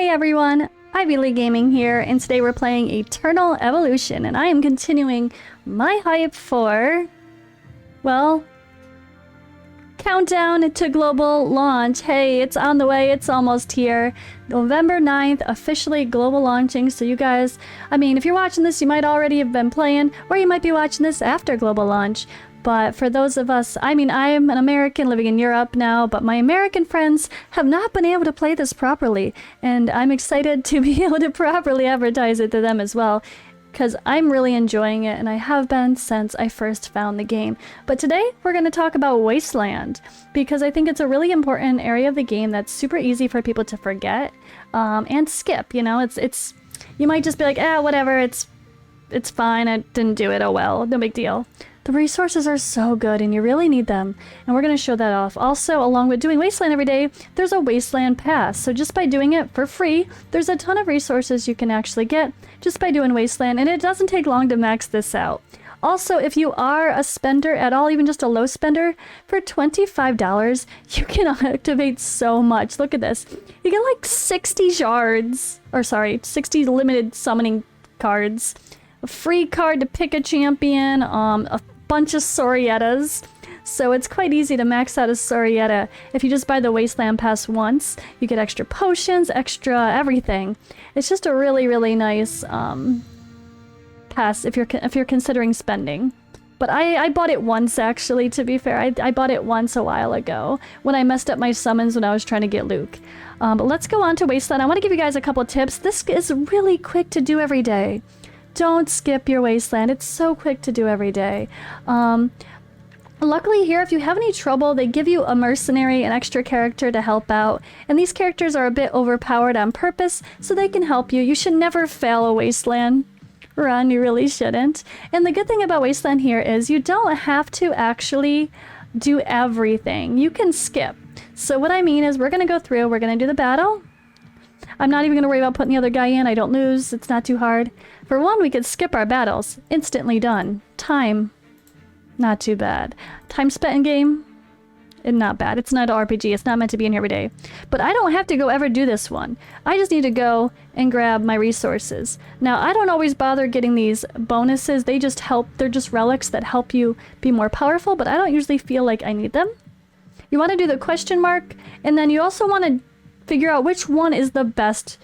Hey everyone, Ivy League Gaming here, and today we're playing Eternal Evolution, and I am continuing my hype for, well, countdown to global launch. Hey, it's on the way, it's almost here. November 9th, officially global launching, so you guys, I mean, if you're watching this, you might already have been playing, or you might be watching this after global launch. But for those of us, I mean, I am an American living in Europe now, but my American friends have not been able to play this properly. And I'm excited to be able to properly advertise it to them as well, because I'm really enjoying it, and I have been since I first found the game. But today, we're going to talk about Wasteland, because I think it's a really important area of the game that's super easy for people to forget and skip. You know, it's you might just be like, whatever, it's fine, I didn't do it, oh well, no big deal. The resources are so good and you really need them, and we're going to show that off. Also, along with doing Wasteland every day, there's a Wasteland Pass, so just by doing it for free, there's a ton of resources you can actually get just by doing Wasteland, and it doesn't take long to max this out. Also, if you are a spender at all, even just a low spender, for $25, you can activate so much. Look at this. You get like 60 shards, or sorry, 60 limited summoning cards, a free card to pick a champion, a bunch of Sorietas. So it's quite easy to max out a Sorieta. If you just buy the Wasteland Pass once, you get extra potions, extra everything. It's just a really, really nice pass if you're considering spending. But I bought it once, actually, to be fair. I bought it once a while ago when I messed up my summons when I was trying to get Luke. But let's go on to Wasteland. I want to give you guys a couple tips. This is really quick to do every day. Don't skip your Wasteland. It's so quick to do every day. Luckily here, if you have any trouble, they give you a mercenary, an extra character to help out. And these characters are a bit overpowered on purpose, so they can help you. You should never fail a Wasteland run. You really shouldn't. And the good thing about Wasteland here is you don't have to actually do everything. You can skip. So what I mean is we're going to go through, we're going to do the battle. I'm not even going to worry about putting the other guy in. I don't lose. It's not too hard. For one, we could skip our battles. Instantly done. Time. Not too bad. Time spent in game. Not bad. It's not an RPG. It's not meant to be in here every day. But I don't have to go ever do this one. I just need to go and grab my resources. Now, I don't always bother getting these bonuses. They just help. They're just relics that help you be more powerful, but I don't usually feel like I need them. You want to do the question mark, and then you also want to figure out which one is the best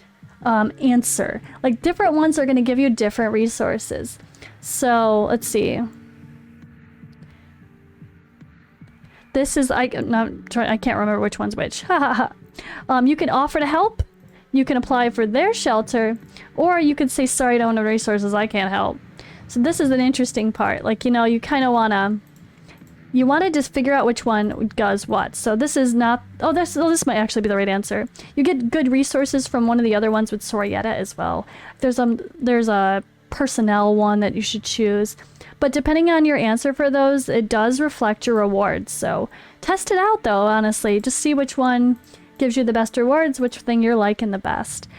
answer. Like, different ones are going to give you different resources. So let's see. This is I can't remember which one's which. You can offer to help. You can apply for their shelter, or you could say, sorry, I don't have resources, I can't help. So this is an interesting part. Like, you know, you kind of want to just figure out which one does what. So this is not... Oh, this might actually be the right answer. You get good resources from one of the other ones with Sorieta as well. There's a personnel one that you should choose. But depending on your answer for those, it does reflect your rewards. So test it out, though, honestly. Just see which one gives you the best rewards, which thing you're liking the best.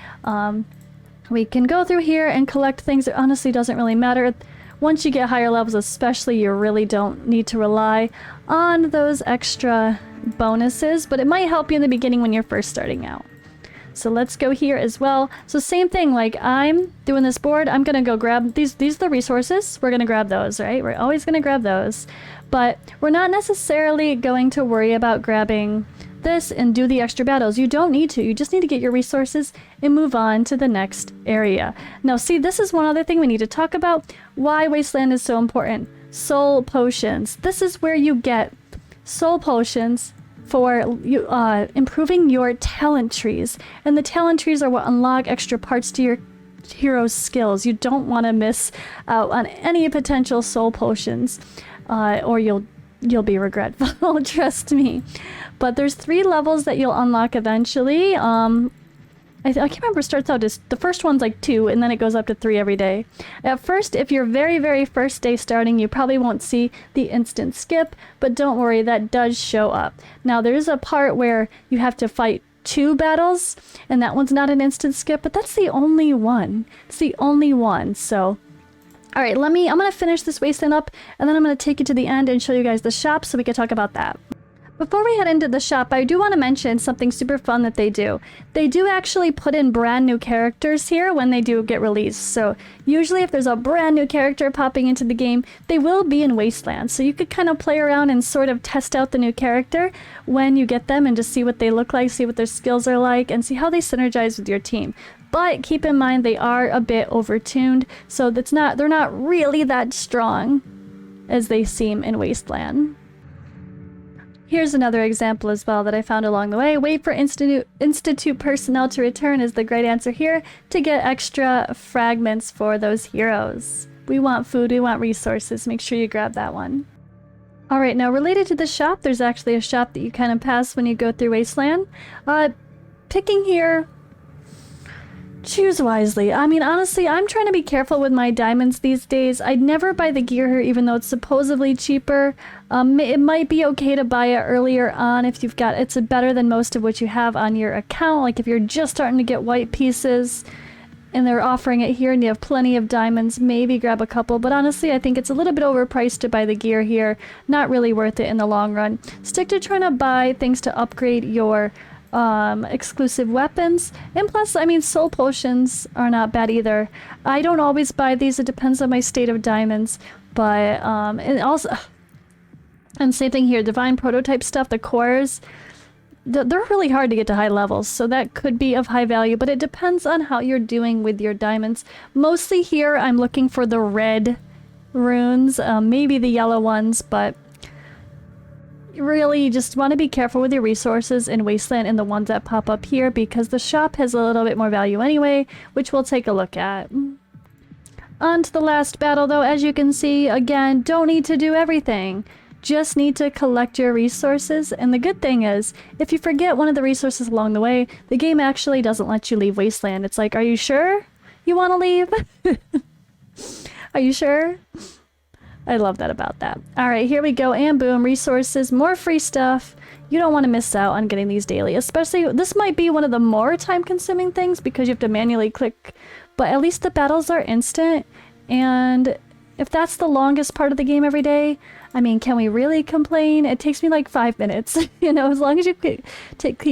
We can go through here and collect things. It honestly doesn't really matter. Once you get higher levels especially, you really don't need to rely on those extra bonuses, but it might help you in the beginning when you're first starting out. So let's go here as well. So same thing, like I'm doing this board, I'm gonna go grab these are the resources. We're gonna grab those, right? We're always gonna grab those, but we're not necessarily going to worry about grabbing this and do the extra battles. You don't need to. You just need to get your resources and move on to the next area. Now see, this is one other thing we need to talk about. Why Wasteland is so important. Soul potions. This is where you get soul potions for improving your talent trees. And the talent trees are what unlock extra parts to your hero's skills. You don't want to miss out on any potential soul potions, or you'll be regretful, trust me. But there's 3 levels that you'll unlock eventually. I can't remember, it starts out as, the first one's like 2, and then it goes up to 3 every day. At first, if you're very, very first day starting, you probably won't see the instant skip, but don't worry, that does show up. Now, there's a part where you have to fight 2 battles, and that one's not an instant skip, but that's the only one. It's the only one, so... Alright, I'm gonna finish this Wasteland up, and then I'm gonna take you to the end and show you guys the shop so we can talk about that. Before we head into the shop, I do want to mention something super fun that they do. They do actually put in brand new characters here when they do get released. So usually if there's a brand new character popping into the game, they will be in Wasteland. So you could kind of play around and sort of test out the new character when you get them and just see what they look like, see what their skills are like, and see how they synergize with your team. But keep in mind they are a bit overtuned, so they're not really that strong as they seem in Wasteland. Here's another example as well that I found along the way. Wait for Institute personnel to return is the great answer here to get extra fragments for those heroes. We want food, we want resources. Make sure you grab that one. Alright, now related to the shop, there's actually a shop that you kind of pass when you go through Wasteland. Picking here, choose wisely. I mean, honestly, I'm trying to be careful with my diamonds these days. I'd never buy the gear here even though it's supposedly cheaper. It might be okay to buy it earlier on if you've got, it's better than most of what you have on your account. Like if you're just starting to get white pieces and they're offering it here and you have plenty of diamonds, maybe grab a couple. But honestly, I think it's a little bit overpriced to buy the gear here. Not really worth it in the long run. Stick to trying to buy things to upgrade your exclusive weapons, and plus, I mean, soul potions are not bad either. I don't always buy these, it depends on my state of diamonds, but and also, and same thing here, divine prototype stuff, the cores, they're really hard to get to high levels, so that could be of high value, but it depends on how you're doing with your diamonds. Mostly here I'm looking for the red runes, maybe the yellow ones, but really, you just want to be careful with your resources in Wasteland and the ones that pop up here because the shop has a little bit more value anyway, which we'll take a look at. On to the last battle though, as you can see, again, don't need to do everything. Just need to collect your resources, and the good thing is, if you forget one of the resources along the way, the game actually doesn't let you leave Wasteland. It's like, are you sure you want to leave? Are you sure? I love that about that. Alright, here we go, and boom, resources, more free stuff. You don't want to miss out on getting these daily, especially, this might be one of the more time-consuming things because you have to manually click, but at least the battles are instant, and if that's the longest part of the game every day, I mean, can we really complain? It takes me like 5 minutes, you know, as long as you keep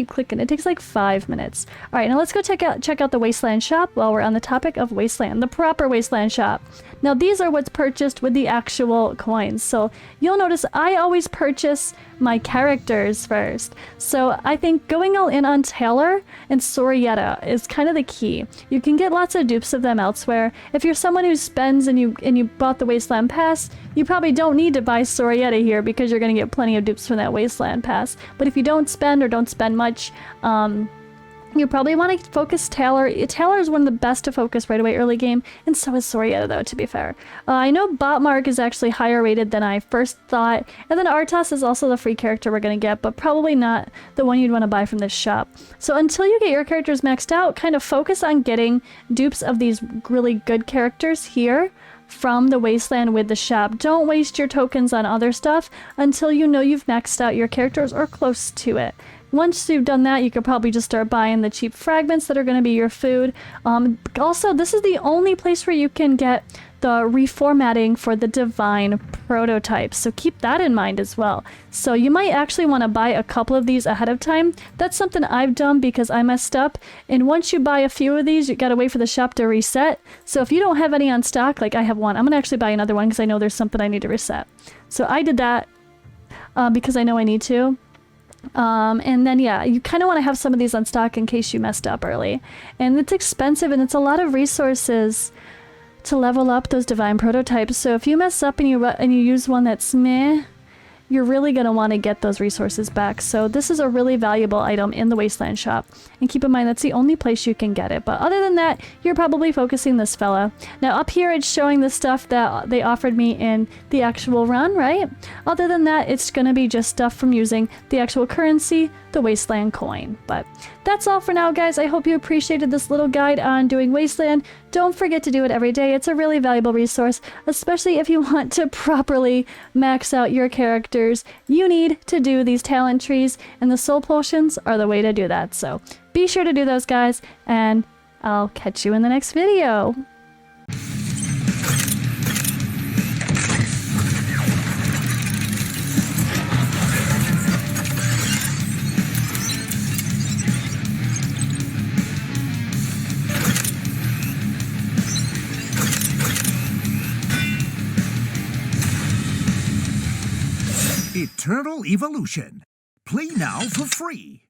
clicking, it takes like 5 minutes. Alright, now let's go check out the Wasteland shop while we're on the topic of Wasteland, the proper Wasteland shop. Now these are what's purchased with the actual coins, so you'll notice I always purchase my characters first. So I think going all in on Taylor and Sorietta is kind of the key. You can get lots of dupes of them elsewhere. If you're someone who spends and you bought the Wasteland Pass, you probably don't need to buy Sorietta here because you're going to get plenty of dupes from that Wasteland Pass. But if you don't spend or don't spend much, you probably want to focus Taylor. Taylor is one of the best to focus right away early game, and so is Sorietta though, to be fair. I know Botmark is actually higher rated than I first thought, and then Artos is also the free character we're going to get, but probably not the one you'd want to buy from this shop. So until you get your characters maxed out, kind of focus on getting dupes of these really good characters here from the Wasteland with the shop. Don't waste your tokens on other stuff until you know you've maxed out your characters or close to it. Once you've done that, you could probably just start buying the cheap fragments that are going to be your food. Also, this is the only place where you can get the reformatting for the divine prototypes, so keep that in mind as well. So you might actually want to buy a couple of these ahead of time. That's something I've done because I messed up, and once you buy a few of these, you gotta wait for the shop to reset. So if you don't have any on stock, like I have one, I'm gonna actually buy another one because I know there's something I need to reset. So I did that because I know I need to. And then yeah, you kind of want to have some of these on stock in case you messed up early. And it's expensive and it's a lot of resources to level up those divine prototypes. So if you mess up and you use one that's meh, you're really going to want to get those resources back. So this is a really valuable item in the Wasteland shop. And keep in mind that's the only place you can get it. But other than that, you're probably focusing this fella. Now up here it's showing the stuff that they offered me in the actual run, right? Other than that, it's going to be just stuff from using the actual currency, the Wasteland coin. But that's all for now, guys. I hope you appreciated this little guide on doing Wasteland. Don't forget to do it every day. It's a really valuable resource, especially if you want to properly max out your characters. You need to do these talent trees, and the soul potions are the way to do that. So be sure to do those, guys, and I'll catch you in the next video. Eternal Evolution. Play now for free.